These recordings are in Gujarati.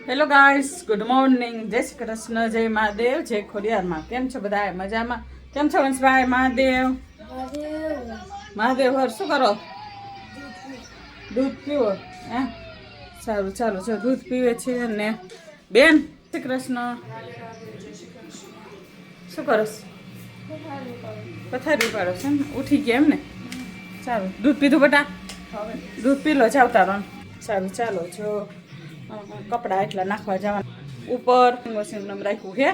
હેલો ગાઈસ, ગુડ મોર્નિંગ, જય શ્રી કૃષ્ણ, જય મહાદેવ, જય ખોડિયારમાં. કેમ છો બધા? મજામાં? કેમ છો વંશભાઈ? મહાદેવ મહાદેવ હર શું કરો? દૂધ પીવો હે? સારું, ચાલો જો દૂધ પીવે છે. અને બેન શ્રી કૃષ્ણ શું કરસ? પથારી પાડો છે ને? ઉઠી ગયા એમ ને? સારું, દૂધ પીધું બટા? દૂધ પી લો, જાવ તારો. સારું, ચાલો જો કપડાં એટલા નાખવા જવાના ઉપર મશીન રાખ્યું છે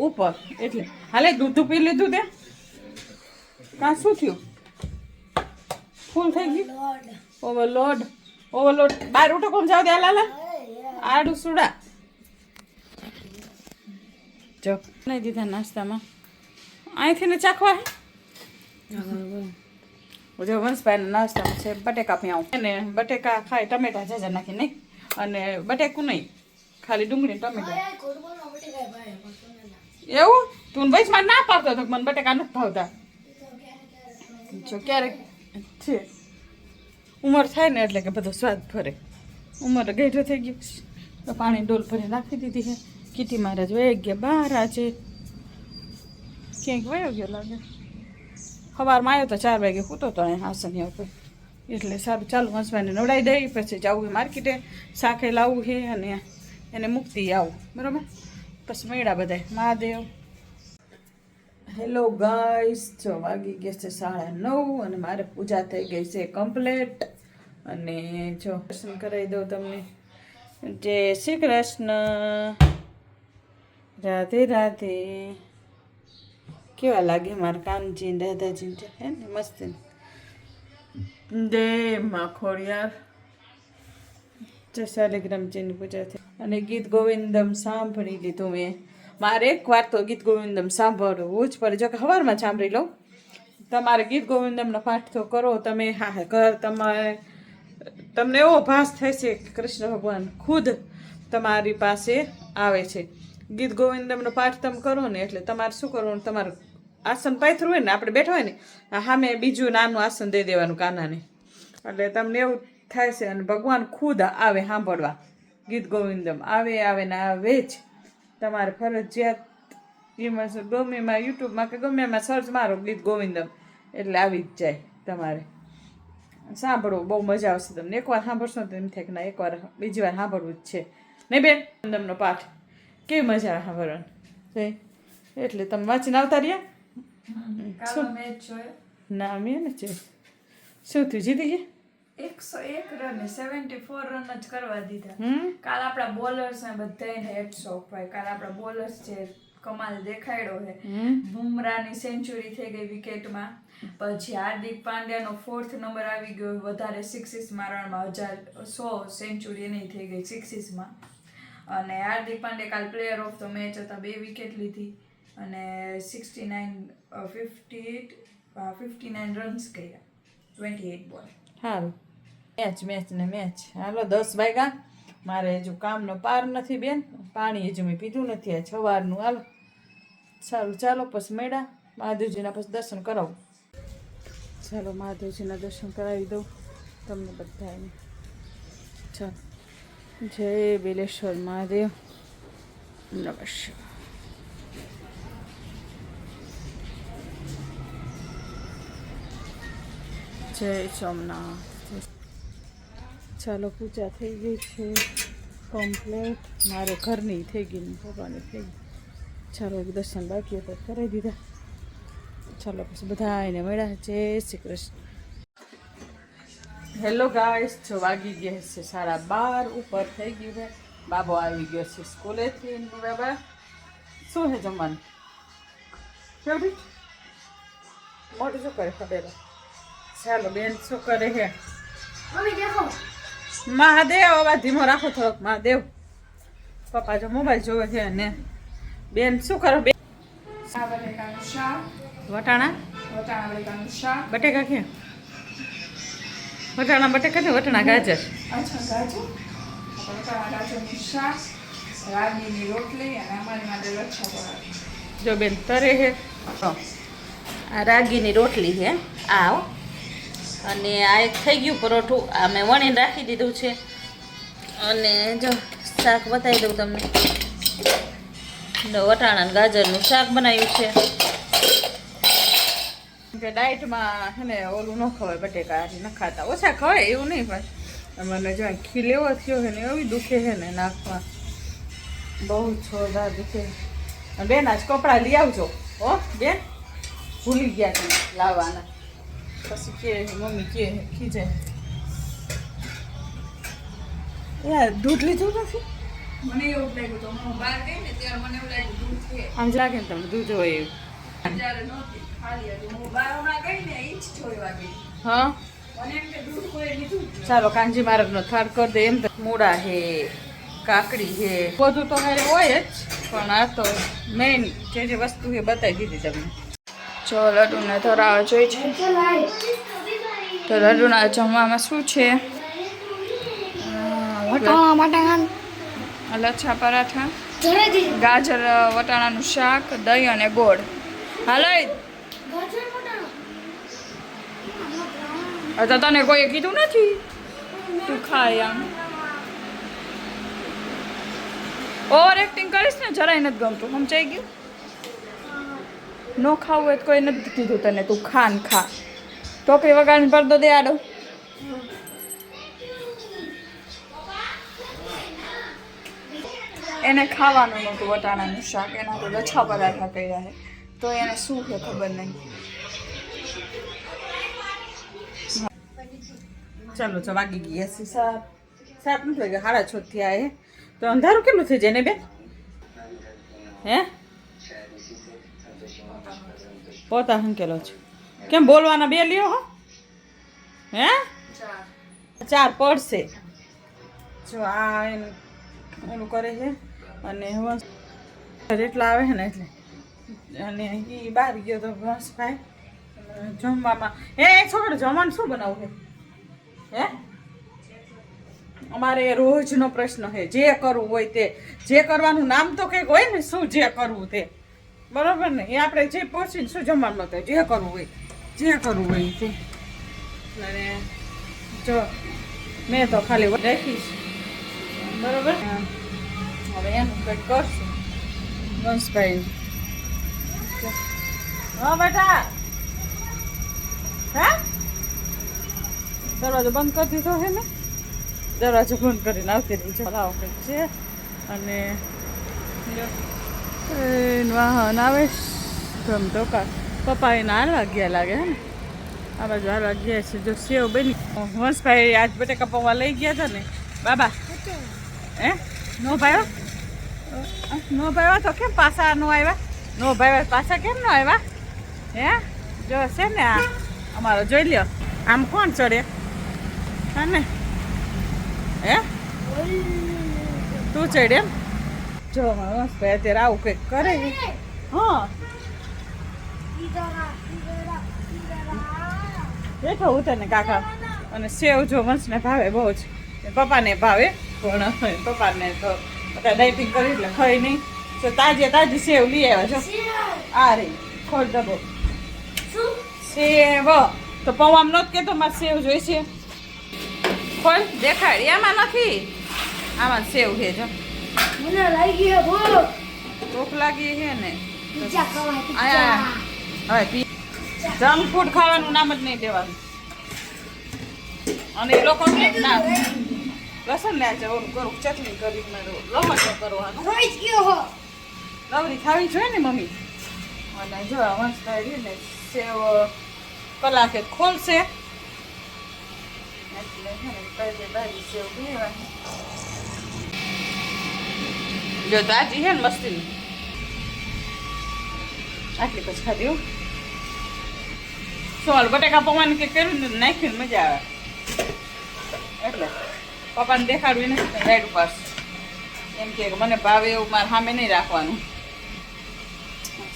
ઉપર, એટલે હાલે દૂધ પી લીધું તે કાં શું થયું? ફૂલ થઈ ગયું? Overload overload. બહાર ઉઠો, કોણ જાવ દે લાલા આડું સુડા જો નહીં દીધા નાસ્તામાં. અહીંથી ને ચાખવા જો વંશભાઈના નાસ્તામાં છે બટેકા પીવું અને બટેકા ખાય, ટમેટા જાજા નાખી નહીં, અને બટેકું નહીં, ખાલી ડુંગળી ટમેટા. એવું તું વૈશમાં ના પાવતો હતો, મને બટેકા નથી ભાવતા. જો ક્યારેક છે ઉંમર થાય ને એટલે કે બધો સ્વાદ ફરે. ઉંમર ગઈઢો થઈ ગયો તો પાણી ડોલ ભરી નાખી દીધી છે. કીટી મહારાજ વહી ગયા બહાર, આજે ક્યાંક વયો ગયો લાગે. સવારમાં આવ્યો તો 4 વાગે, સૂતો તો અહીં હાસની ઉપર. એટલે સારું, ચાલુ હસવાને નવડાવી દઈ, પછી જવું માર્કેટે, શાકે લાવવું છે અને એને મૂકતી આવું, બરાબર? પછી મેળા બધા. મહાદેવ. હેલો ગાઈસ, જો વાગી ગયા છે 9:30 અને મારે પૂજા થઈ ગઈ છે કમ્પ્લેટ. અને જો દર્શન કરાવી દઉં તમને. જય શ્રી કૃષ્ણ, રાધે રાધે. કેવા લાગે મારા કાનજી દાદાજી? હે ને મસ્ત. જય માં ખોડિયાર. જય શાલિગ્રામજીની પૂજા થઈ અને ગીત ગોવિંદમ સાંભળી લીધું મેં. મારે એકવાર તો ગીત ગોવિંદમ સાંભળવું જ પડે. જો કે સવારમાં સાંભળી લઉં. તમારે ગીત ગોવિંદમનો પાઠ તો કરો તમે. હા, ઘર તમારે તમને એવો ભાસ થશે કે કૃષ્ણ ભગવાન ખુદ તમારી પાસે આવે છે. ગીત ગોવિંદમનો પાઠ તમે કરો ને એટલે તમારે શું કરવાનું, તમારું આસન પાથરું હોય ને, આપણે બેઠા હોય ને, સામે બીજું નાનું આસન દઈ દેવાનું કાનાને, એટલે તમને એવું થાય છે. અને ભગવાન ખુદ આવે સાંભળવા. ગીત ગોવિંદમ આવે ને આવે જ. તમારે ફરજિયાત એમાં ગમેમાં યુટ્યુબમાં કે ગમે એમાં સર્ચ મારો ગીત ગોવિંદમ એટલે આવી જ જાય. તમારે સાંભળવું બહુ મજા આવશે તમને. એકવાર સાંભળશો તો એમ થાય કે ના એકવાર બીજી વાર સાંભળવું જ છે નહીં બેન? ગોવિંદમનો પાઠ કેવી મજા આવે સાંભળવાની. એટલે તમે વાંચીને આવતા રહ્યા. ના મેં ને છે શું થયું? જીતી ગયા 101 રન, 74 રન જ કરવા દીધા. કાલ આપણા બોલર્સ ને બધાને હેટ્સ ઓફ ભાઈ. કાલ આપણા બોલર્સ છે કમાલ દેખાડ્યો છે. બુમરાહની સેન્ચુરી થઈ ગઈ વિકેટમાં. પછી હાર્દિક પાંડ્યાનો 4th નંબર આવી ગયો, વધારે સિક્સીસ મારવામાં. 100 સેન્ચુરી એની થઈ ગઈ સિક્સીસમાં. અને હાર્દિક પાંડ્યા કાલ પ્લેયર ઓફ ધ મેચ હતા, 2 વિકેટ લીધી અને 59 રન્સ કર્યા, 28 બોલ. સારું, મેચ. હાલો 10 વાગ્યા. મારે હજુ કામનો પાર નથી બેન. પાણી હજુ મેં પીધું નથી આ સવારનું. હાલો સારું, ચાલો પછી મેળા મહાદેવજીના પછી દર્શન કરાવું. ચાલો મહાદેવજીના દર્શન કરાવી દઉં તમને બધાને. ચાલો, જય બેલેશ્વર મહાદેવ. નમસ્કાર. જય સોમનાથ. ચાલો, પૂજા થઈ ગઈ છે કમ્પ્લેટ. મારે ઘરની થઈ ગઈ ને ભગવાનની થઈ ગઈ. ચાલો, એક દર્શન બાકી હતા કરાવી દીધા. ચાલો પછી બધા એને મળ્યા. જય શ્રી કૃષ્ણ. હેલો ગાઈસ, જો વાગી ગયા છે 12:30 ઉપર થઈ ગયું છે. બાબો આવી ગયો છે સ્કૂલેથી. બાબા શું છે જમવાનું? કેવું મોટું શું કરે ખબર? ચાલો બેન શું કરે છે? મહાદેવ અવાજ ધીમો રાખો થોડોક. મહાદેવ પપ્પા જો મોબાઈલ જોવે છે. ને બેન શું કરો? બેન બટેકાનું શાક. વટાણા બટેકાનું શાક. બટેકા કે વટાણા બટેકા ને વટાણા ગાજર. અચ્છા, ગાજર. વટાણા ગાજરનું શાક, રાગીની રોટલી અને અમારી માટે લચ્છા પરાઠા. જો બેન તરે છે. આ રાગીની રોટલી છે આ, અને આ એક થઈ ગયું પરોઠું. આ મેં વણીને રાખી દીધું છે. અને જો શાક બતાવી દઉં તમને. વટાણા ગાજરનું શાક બનાવ્યું છે. કે ડાયટમાં છે ને ઓલું ન ખવાય, બટેકા ન ખાતા, ઓછા ખવાય એવું નહીં, પણ મને જો ખીલ એવો થયો છે ને એવી દુખે છે ને નાકમાં, બહુ છોડા દુખે. બેન આજ કપડાં લઈ આવજો હો બેન, ભૂલી ગયા છે લાવવાના. પછી કે મમ્મી કે ખીજે યાર દૂધ લીધું નથી. મને એવું લાગ્યું તો હું બહાર ગઈ ને ત્યારે મને એવું લાગ્યું દૂધ છે. આમ જ લાગે ને તમને દૂધ હોય એવું. જ્યારે નહોતી ખાલી હતી, હું બહાર હમણાં ગઈ ને ઈ જ જોઈ વાગી. હા મને એમ કે દૂધ કોઈ લીધું જ નહીં. ચાલો કાંજી મહારાજનો થાળ કરી દે. એમ તો મૂળા હે, કાકડી હે, બધું તો હારે હોય જ, પણ આ તો મેઇન જે વસ્તુ છે બતાવી દીધી તમને. જો લડ્ડુને ધરાવે જોઈ છે. તો લડ્ડુના જમવામાં શું છે? લચ્છા પરાઠા, ગાજર વટાણાનું શાક, દહીં અને ગોળ. હાલો તો તને કોઈ કીધું નથી તું ખાય આમ. ઓવર એક્ટિંગ કરીશ ને જરાય નથી ગમતું, સમજાઈ ગયું? ન ખાવું હોય તો કોઈ નથી કીધું તને તું ખા ને ખા. ટોપી વગાડીને પડદો દે આડો. એને ખાવાનું નહોતું વટાણાનું શાક, એના તો લચ્છા પરાઠા કર્યા છે, તો એને શું છે ખબર નહીં. ચાલો તો વાગી ગયા છે 7 નથી વાગ્યા, 6:30 થયા હે. તો અંધારું કેટલું થઈ જાય ને બેન? હે પોતા હંકેલો છે. કેમ બોલવાના બે લ્યો હો? હે 4 પડશે. જો આ એનું ઓલું કરે છે અને એટલા આવે છે ને એટલે. અને એ બહાર ગયો તો ભાઈ જમવામાં. હે છોકરો જમવાનું શું બનાવવું છે? હે અમારે રોજનો પ્રશ્ન છે, જે કરવું હોય તે. જે કરવાનું નામ તો કંઈક હોય ને, શું જે કરવું તે, બરોબર ને? એ આપણે જે પહોંચીને શું જમવાનું તો જે કરવું હોય, જે કરવું હોય તે. અને જો મેં તો ખાલી રાખીશ, બરોબર. હવે એનું કંઈક કરશું વંશભાઈ. હા બેટા, હા દરવાજો બંધ કરી દીધો છે ને? દરવાજો બંધ કરીને આવતી રહી છે. લાવો કંઈક છે. અને વાહન આવે ગમતો કા પપ્પા એના હાલવા ગયા લાગે હે ને, આ બાજુ હાલવા ગયા છે. જો સેવ બની. વંશભાઈ આજ બટેકા પૌવા લઈ ગયા હતા ને બાબા. હે નો ભાઈ નો ભાઈ તો કેમ પાછા નો આવ્યા? નો ભાઈ પાછા કેમ નો આવ્યા? હે જો છે ને આ અમારો જોઈ લ્યો. આમ કોણ ચડે? હા ને હે તું ચડ એમ? જો વંશભાઈ અત્યારે આવું કંઈક કરે. હા બેઠો હું તને કાકા. અને સેવ જો વંશને ભાવે બહુ જ, પપ્પાને ભાવે, પણ પપ્પાને તો બધા ડાયટિંગ કરી એટલે ખાઈ નહીં. તો તાજી સેવ લઈ આવ્યા છો. આ રે ખોલ દબો સેવ. તો પૌવામ નહોત કે તો મારે સેવ જોઈશે. ખોલ દેખાડ. એમાં નથી, આમાં સેવ છે. જો મને લાગી હે ભૂખ. ભૂખ લાગી છે ને? પિઝા ખાવા, આયા હવે જંક ફૂડ ખાવાનું નામ જ નહીં દેવાનું. અને એ લોકો ના લસણ ને છે ઓલું કરું, ચટણી કરીને લમણો કરવાનો. રોઈ ગયો હો. નવરી ખાવી જોઈએ ને મમ્મી. અને જો વંશભાઈ ને સેવ કલાકે ખોલશે એટલે છે ને તાજી સેવ પીવાની. જો તાજી છે ને મસ્તીની. આટલી પછી ખાધી હો. સોલ બટેકા પૌવાની કે કર્યું નાખ્યું મજા આવે એટલે પપ્પાને દેખાડવું નથી રાઈડ ઉપર. એમ કે મને ભાવે એવું મારે સામે નહીં રાખવાનું.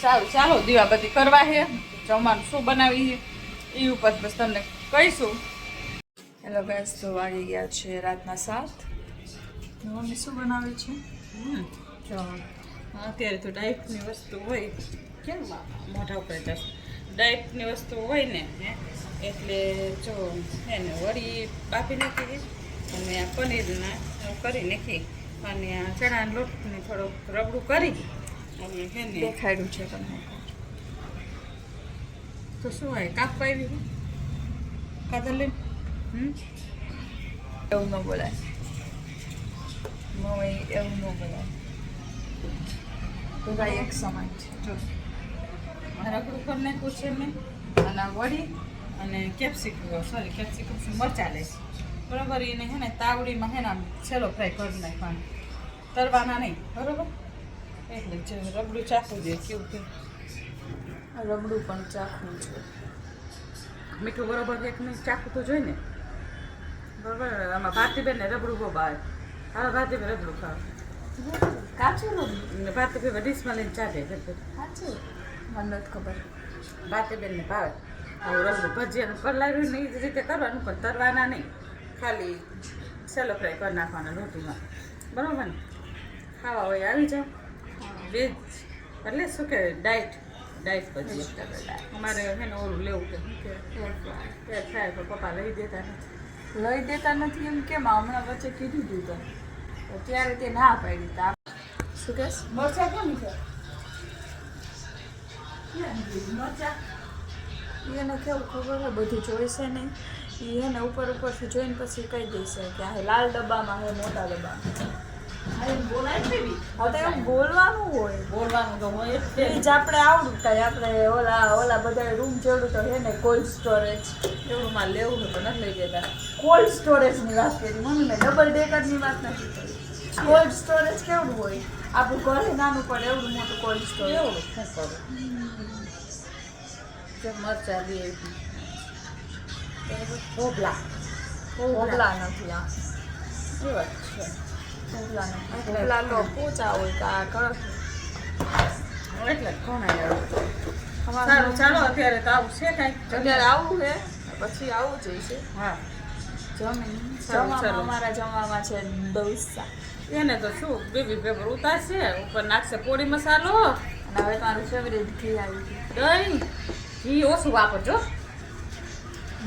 સારું ચાલો દીવાબત્તી કરવા છે. જમવાનું શું બનાવી છે એ ઉપર બસ તમને કહીશું. હેલો ગાઈસ, તો વાગી ગયા છે રાતના 7. મમ્મી શું બનાવે છે? જો અત્યારે તો ડાયટની વસ્તુ હોય. કેમ મોઢા ઉપર જશે? ડાયટની વસ્તુ હોય ને એટલે જો એને વળી બાફી નાખી અને આ પનીરના કરી નાખી અને આ ચણાના લોટને થોડુંક રબડું કરી અને છે ને દેખાડ્યું છે તમને. તો શું હોય કાપવા આવી કાતર લઈને એવું ન બોલાય મમ્મી, એવું ન બોલાય. બધા એક સમાન છે. જો રબડું કરી નાખ્યું છે મેં અને આ વડી અને કેપ્સિકમ મરચાં લઈશ બરાબર. એને છે ને તાવડીમાં છે ને આમ છેલ્લો ફ્રાય કરી નાખવાનો, તરવાના નહીં બરાબર. એટલે જે રબડું ચાખવું જોઈએ કેવું કે રબડું પણ ચાખવું છે. મીઠું બરોબર એક નહીં ચાખવું તો જોઈએ ને બરાબર. આમાં ભારતીબેન ને રબડું બહુ ભાવે. હાલો ભારતીબેન રબડું ખાવ. કાચું રબડું ભારતીબેન ડીશમાં લઈને ચાલે કાચું મને નથી ખબર. ભારતીબેનને ભાવે આવું રબડું ભજીયાનું કલાર્યું ને એ જ રીતે કરવાનું, પણ તરવાના નહીં, ખાલી સેલો ફ્રાય કરી નાખવાના રોટીમાં બરાબર ને. ખાવા હોય આવી જાઓ. વેજ એટલે શું કે ડાયટ ભજીયા અમારે છે ને ઓલું લેવું કે થાય પણ પપ્પા લઈ દેતા નથી. લઈ દેતા નથી એમ કેમ? હમણાં વચ્ચે કીધું હતું તો ત્યારે તે ના પાડી તા. શું કહેશ? મરચા કેમ છે? એને કેવું ખબર હોય બધું જોઈશે નહીં. એ એને ઉપરથી જોઈને પછી કહી દેશે કે આ લાલ ડબ્બામાં હે મોટા ડબ્બામાં. બોલાય છે બી હા તો એમ બોલવાનું હોય. બોલવાનું તો હોય જ એ જ આપણે આવડું થાય. આપણે ઓલા બધા રૂમ જેવડું તો હે ને કોલ્ડ સ્ટોરેજ. એવું માં લેવું તો નથી લઈ દેતા. કોલ્ડ સ્ટોરેજની વાત કરી મમ્મી, મેં ડબલ ડેકરની વાત નથી કરી. કોલ્ડ સ્ટોરેજ કેવડું હોય? આપણું ઘરે નાનું પડે એવડું મોટું કોલ્ડ સ્ટોરેજ. એવું શું કરું જે મરચા દે હોબલા નથી આ. એ વાત છે. હોબલા નથી. હોબલા લો પોચા હોય કે આ કડક હોય. એટલે જ ઘણા સારું ચાલો અત્યારે તો આવું છે કાંઈક અત્યારે આવું છે પછી આવું જઈશે. હા જમવામાં અમારા જમવામાં છે ડોસા. એને તો શું બેબી પેપર ઉતારશે, ઉપર નાખશે પોળી મસાલો અને હવે મારું ફેવરેટ ઘી આવી ગયું. દહીં. ઘી ઓછું વાપરજો.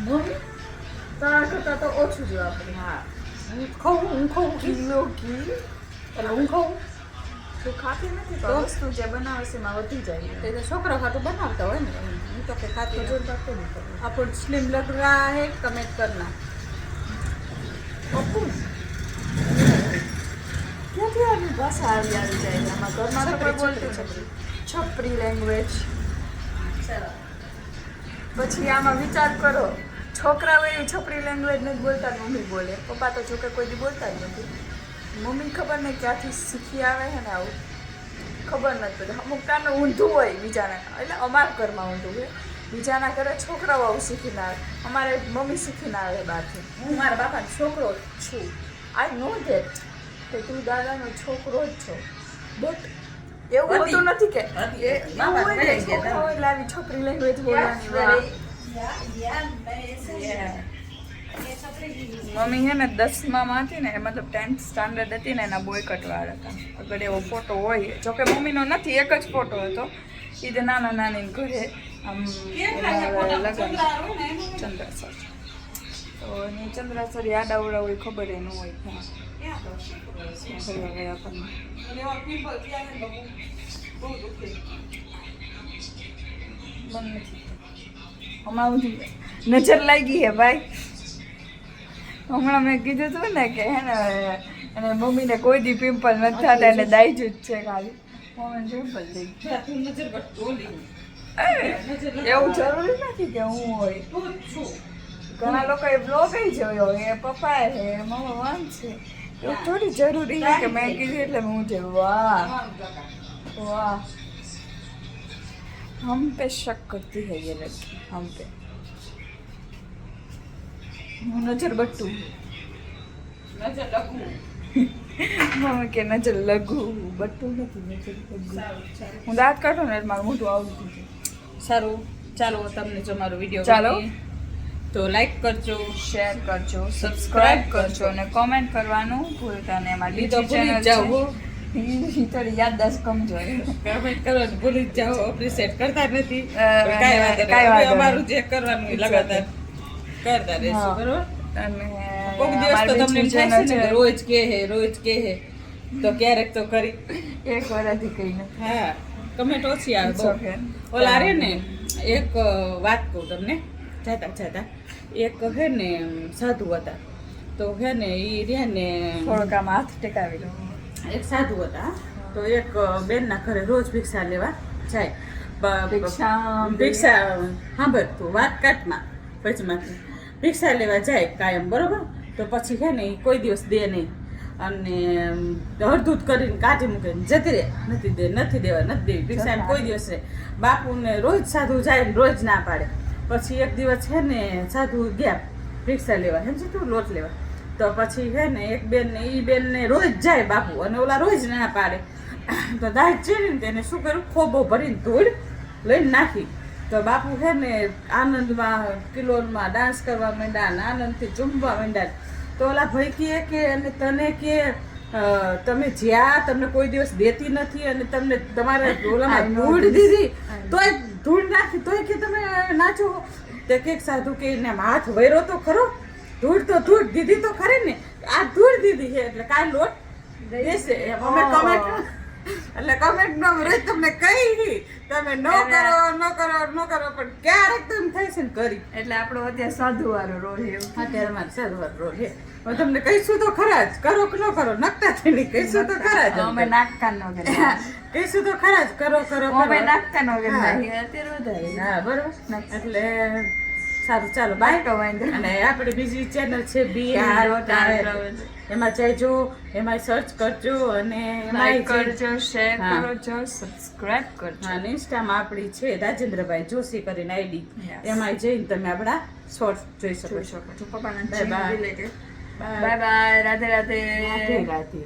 મમ્મી તારા કરતાં તો ઓછું જ વાપરે. હા હું ખાઉં કિલો ઘી એટલે હું ખાઉં. તું ખાતી નથી તો વસ્તુ જે બનાવે છે એમાં વધી જાય. તે તો છોકરા ખાતું બનાવતા હોય ને, હું તો કે ખાતી નથી. आप स्लिम लग रहा है कमेंट करना. ક્યાંથી આવી ભાષા આવી જાય આમાં? ઘરમાં તો કોઈ બોલતું નથી. છપરી લેંગ્વેજ. પછી આમાં વિચાર કરો, છોકરાઓ એવી છપરી લેંગ્વેજ નથી બોલતા, મમ્મી બોલે. પપ્પા તો જોકે કોઈ દી બોલતા જ નથી. મમ્મી ખબર નહીં ક્યાંથી શીખી આવે છે ને આવું ખબર નથી પડતી. અમુક ટાઈમે ઊંધું હોય બીજાના, એટલે અમારા ઘરમાં ઊંધું હોય. બીજાના ઘરે છોકરાઓ આવું શીખીને આવે, અમારે મમ્મી શીખીને આવે બહારથી. હું મારા બાપાનો છોકરો જ છું. આઈ નો ધેટ કે તું દાદાનો છોકરો જ છો, બટ એવું હોતું નથી કે એવું હોય ને છોકરાઓ એટલે આવી છોકરી લેંગ્વેજ બોલવાની વાત. મમ્મી છે ને 10માં હતી ને, મતલબ 10th સ્ટાન્ડર્ડ હતી ને, એના બોયકટ વાળ હતા. આગળ એવો ફોટો હોય, જોકે મમ્મીનો નથી, એક જ ફોટો હતો. એ તો નાના નાની ઘરે આમ લગન ચંદ્રાસર. તો એની ચંદ્રાસર યાદ આવડા હોય ખબર એ ન હોય. ફરવા ગયા આપણને હમણાં નજર લાગી હે ભાઈ. હમણાં મેં કીધું હતું ને કે હે ને અને મમ્મીને કોઈ દી પિમ્પલ નથી થતા, એને દાઈજું જ છે ખાલી. મમ્મીને પિમ્પલ થઈ એવું જરૂરી નથી કે હું હોય. ઘણા લોકો એ બ્લોગ જોયો, એ પપ્પા હે મમ્મા વાન છે, એવું થોડી જરૂરી છે કે મેં કીધું એટલે હું છે. વાહ वाह, हम पे शक करती है ये लड़की, हम पे. नजर बट्टू, નજર લખવું. મમ્મી કે નજર લઘુ, બટ્ટુ નથી, નજર લઘુ. હું દાંત કાઢું ને એટલે મારું મોઢું આવડતું છે. સારું ચાલો, તમને જો મારો વિડીયો ચાલો. તો લાઈક કરજો, શેર કરજો, સબસ્ક્રાઇબ કરજો અને કોમેન્ટ કરવાનું ભૂલતા નહીં. અમારી તો બીજી ભૂલી જ ચેનલ જાઓ. છે, ઈ થોડી યાદદાસ્ત કમજોર. કમેન્ટ કરવાનું ભૂલી જ જાઓ, એપ્રિશિએટ કરતા નથી. કાંઈ કાંઈ વાંધો વાંધો નહીં, નહીં. અમારું જે કરવાનું એ લગાતાર કરતા રહેશું, હા. બરોબર. અને કોઈક દિવસ તો અમારી તમને એમ બીજી થાય છે channel ને કે રોજ કે હે તો ક્યારેક તો કરી. એક વરસથી કઈ નથી. હા કમેન્ટ ઓછી આવે It's બહુ. okay. ઓલા રે ને એક વાત કહું તમને જાતા એક હે ને સાધુ હતા તો હે ને એ રહ્યા ને થોડોક આમ હાથ ટેકાવી લો. એક સાધુ હતા તો એક બેનના ઘરે રોજ ભિક્ષા લેવા જાય ભિક્ષા સાંભળ તું વાત કાટમાં વચમાંથી ભિક્ષા લેવા જાય કાયમ બરોબર તો પછી હે ને ઈ કોઈ દિવસ દે નહીં અને હળધૂત કરીને કાઢી મૂકે ને જતી રહે નથી દેવા નથી દેવી ભિક્ષા એમ કોઈ દિવસ રહે બાપુને રોજ સાધુ જાય ને રોજ ના પાડે પછી એક દિવસ છે ને સાધુ ગયા ભિક્ષા લેવા સમજી તું લોટ લેવા તો પછી છે ને એક બેન ને ઈ બેન ને રોજ જાય બાપુ અને ઓલા રોજ ના પાડે તો દાઢ ચીરીને તેને શું કર્યું ખોબો ભરીને ધૂળ લઈને નાખી તો બાપુ છે ને આનંદમાં કિલોલમાં ડાન્સ કરવા માંડ્યા આનંદથી ચૂંબવા માંડ્યા તો ઓલા ભાઈ કહે કે અને તને કે તમે જ્યાં તમને કોઈ દિવસ દેતી નથી અને તમને તમારા ઓલામાં ધૂળ દીધી તોય ધૂળ નાખી તોય કે તમે નાચો તે કંઈક સાધુ કે એને હાથ વૈરો તો ખરો ધૂળ તો ધૂળ દીધી તો ખરી ને આ ધૂળ દીધી છે એટલે કાંઈ લોટ દેશે એમ અમે કમેન્ટ એટલે કમેન્ટ નો રોજ તમને કહી તમે ન કરો પણ ક્યારેક તો એમ થાય છે ને કરી એટલે આપણો અત્યારે સાધુ વાળો રોલ એવું. અત્યારે મારે સાધુવાર રોલ છે હવે તમને કહીશું તો ખરા જ કરો કે ન કરો નકતા થઈને કહીશું તો ખરા જ અમે નાખતા ન કરીએ. કહીશું તો ખરા જ કરો અમે નાખતા ન કરીએ. અત્યારે વધારે. હા બરોબર એટલે સારું ચાલો બાય તો વાંધો નહીં. અને આપણે બીજી ચેનલ છે BR એમાં જઈજો એમાં સર્ચ કરજો અને લાઈક એમાં કરજો, શેર હા. કરજો, સબસ્ક્રાઇબ કરજો. હા ઇન્સ્ટામાં આપણી છે રાજેન્દ્રભાઈ જોશી કરીને આઈડી Yes. એમાં જઈને તમે આપણા શોર્ટ જોઈ શકો જોઈ છો શકો છો. પપ્પાના Bye bye. related. Bye bye. Radhe Radhe. Radhe Radhe